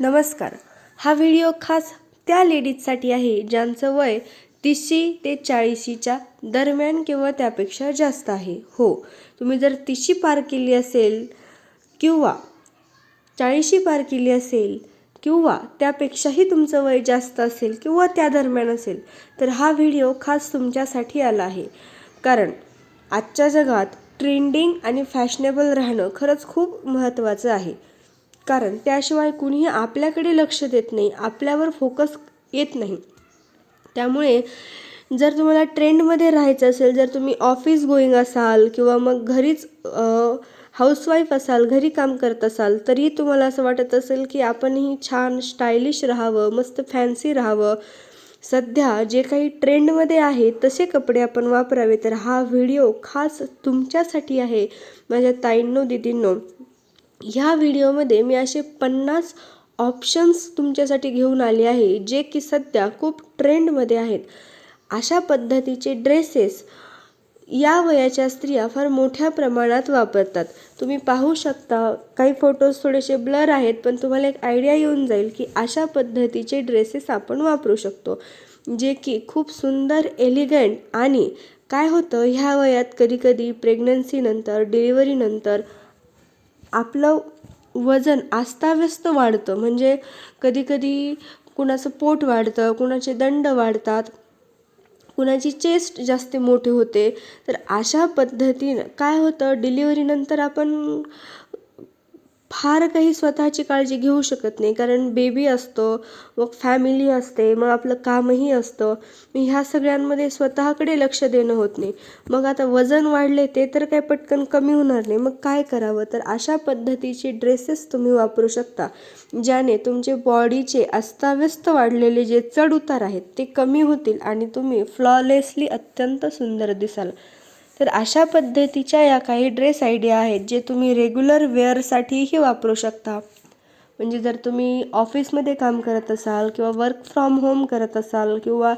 नमस्कार. हा व्हिडिओ खास त्या लेडीजसाठी आहे ज्यांचं वय 30 ते 40च्या दरम्यान किंवा त्यापेक्षा जास्त आहे. हो, तुम्ही जर 30 पार केली असेल किंवा 40 पार केली असेल किंवा त्यापेक्षाही तुमचं वय जास्त असेल किंवा त्या दरम्यान असेल तर हा व्हिडिओ खास तुमच्यासाठी आला आहे. कारण आजच्या जगात ट्रेंडिंग आणि फॅशनेबल राहणं खरंच खूप महत्त्वाचं आहे. कारण त्याशिवाय कुणीही आपल्याकडे लक्ष देत नाही, आपल्यावर फोकस येत नाही. त्यामुळे जर तुम्हाला ट्रेंडमध्ये राहायचं असेल, जर तुम्ही ऑफिस गोईंग असाल किंवा मग घरीच हाऊसवाईफ असाल, घरी काम करत असाल, तरीही तुम्हाला असं वाटत असेल की आपणही छान स्टायलिश राहावं, मस्त फॅन्सी राहावं, सध्या जे काही ट्रेंडमध्ये आहे तसे कपडे आपण वापरावे, तर हा व्हिडिओ खास तुमच्यासाठी आहे. माझ्या ताईंनो, दीदींनो, ह्या व्हिडिओमध्ये मी असे 50 ऑप्शन्स तुमच्यासाठी घेऊन आले आहे जे की सध्या खूप ट्रेंडमध्ये आहेत. अशा पद्धतीचे ड्रेसेस या वयाच्या स्त्रिया फार मोठ्या प्रमाणात वापरतात. तुम्ही पाहू शकता, काही फोटोज थोडेसे ब्लर आहेत, पण तुम्हाला एक आयडिया येऊन जाईल की अशा पद्धतीचे ड्रेसेस आपण वापरू शकतो, जे की खूप सुंदर, एलिगंट. आणि काय होतं, ह्या वयात कधीकधी प्रेग्नन्सीनंतर, डिलिव्हरीनंतर आपलं वजन अस्ताव्यस्त वाढतं. म्हणजे कधीकधी कुणाचं पोट वाढतं, कुणाचे दंड वाढतात, कुणाची चेस्ट जास्त मोठी होते. तर अशा पद्धतीनं काय होतं, डिलिव्हरीनंतर आपण फार काही स्वतःची काळजी घेऊ शकत नाही. कारण बेबी असतो, मग फॅमिली असते, मग आपलं कामही असतं. मग ह्या सगळ्यांमध्ये स्वतःकडे लक्ष देणं होत नाही. मग आता वजन वाढले ते तर काय पटकन कमी होणार नाही. मग काय करावं, तर अशा पद्धतीचे ड्रेसेस तुम्ही वापरू शकता, ज्याने तुमचे बॉडीचे अस्ताव्यस्त वाढलेले जे चढ उतार आहेत ते कमी होतील आणि तुम्ही फ्लॉलेसली अत्यंत सुंदर दिसाल. तर अशा पद्धतीच्या या काही ड्रेस आयडिया आहेत जे तुम्ही रेग्युलर वेअरसाठीही वापरू शकता. म्हणजे जर तुम्ही ऑफिसमध्ये काम करत असाल किंवा वर्क फ्रॉम होम करत असाल किंवा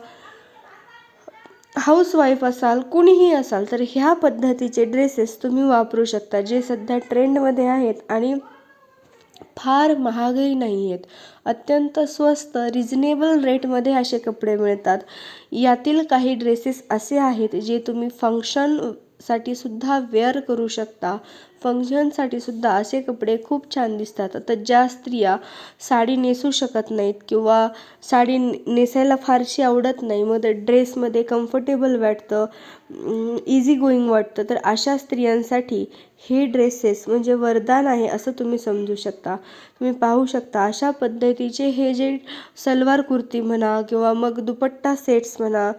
हाऊसवाईफ असाल, कुणीही असाल, तर ह्या पद्धतीचे ड्रेसेस तुम्ही वापरू शकता, जे सध्या ट्रेंडमध्ये आहेत आणि फार महागही नाही आहेत. अत्यंत स्वस्त, रिजनेबल रेटमध्ये असे कपडे मिळतात. यातील काही ड्रेसेस असे आहेत जे तुम्ही फंक्शनसाठी सुद्धा वेअर करू शकता. फंक्शनसाठी सुद्धा असे कपडे खूप छान दिसतात. आता ज्या स्त्रिया साडी नेसू शकत नाहीत किंवा साडी नेसायला फारशी आवडत नाही, मग ड्रेसमध्ये कम्फर्टेबल वाटतं, इझी गोईंग वाटतं, तर अशा स्त्रियांसाठी हे ड्रेसेस म्हणजे वरदान आहे असं तुम्ही समजू शकता. तुम्ही पाहू शकता, अशा पद्धतीचे हे जे सलवार कुर्ती म्हणा किंवा मग दुपट्टा सेट्स म्हणा,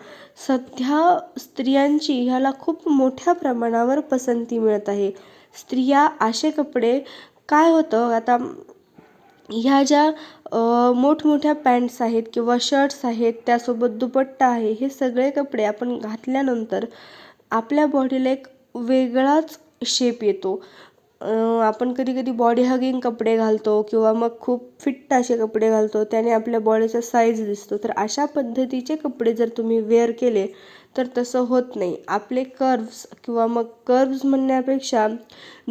सध्या स्त्रियांची ह्याला खूप मोठ्या प्रमाणावर पसंती मिळत आहे. स्त्रिया असे कपडे, काय होतं आता, ह्या ज्या मोठमोठ्या पॅन्ट्स आहेत किंवा शर्ट्स आहेत, त्यासोबत दुपट्टा आहे, हे सगळे कपडे आपण घातल्यानंतर आपल्या बॉडीला एक वेगळाच शेप येतो. आपण कधी बॉडी हगिंग कपडे घालतो किंवा मग खूप फिट्ट असे कपडे घालतो, त्याने आपल्या बॉडीचा साईज दिसतो. तर अशा पद्धतीचे कपडे जर तुम्ही वेअर केले तर तसं होत नाही. आपले कर्व्स किंवा मग कर्व्स म्हणण्यापेक्षा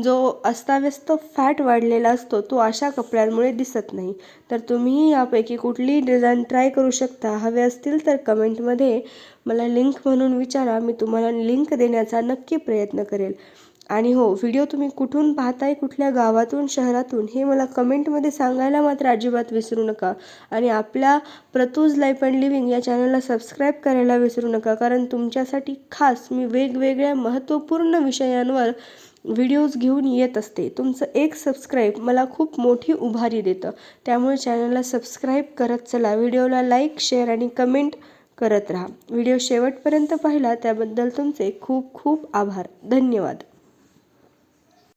जो अस्ताव्यस्त फॅट वाढलेला असतो तो अशा कपड्यांमुळे दिसत नाही. तर तुम्हीही यापैकी कुठलीही डिझाईन ट्राय करू शकता. हवे असतील तर कमेंटमध्ये मला लिंक म्हणून विचारा, मी तुम्हाला लिंक देण्याचा नक्की प्रयत्न करेल. आणि हो, व्हिडिओ तुम्ही कुठून पाहताय, कुठल्या गावातून, शहरातून, हे मला कमेंटमध्ये सांगायला मात्र अजिबात विसरू नका. आणि आपल्या प्रतूज लाईफ अँड लिव्हिंग या चॅनलला सबस्क्राईब करायला विसरू नका. कारण तुमच्यासाठी खास मी वेगवेगळ्या महत्त्वपूर्ण विषयांवर व्हिडिओज घेऊन येत असते. तुमचं एक सबस्क्राईब मला खूप मोठी उभारी देतं. त्यामुळे चॅनलला सबस्क्राईब करत चला. व्हिडिओला लाईक, शेअर आणि कमेंट करत राहा. व्हिडिओ शेवटपर्यंत पाहिला त्याबद्दल तुमचे खूप खूप आभार. धन्यवाद.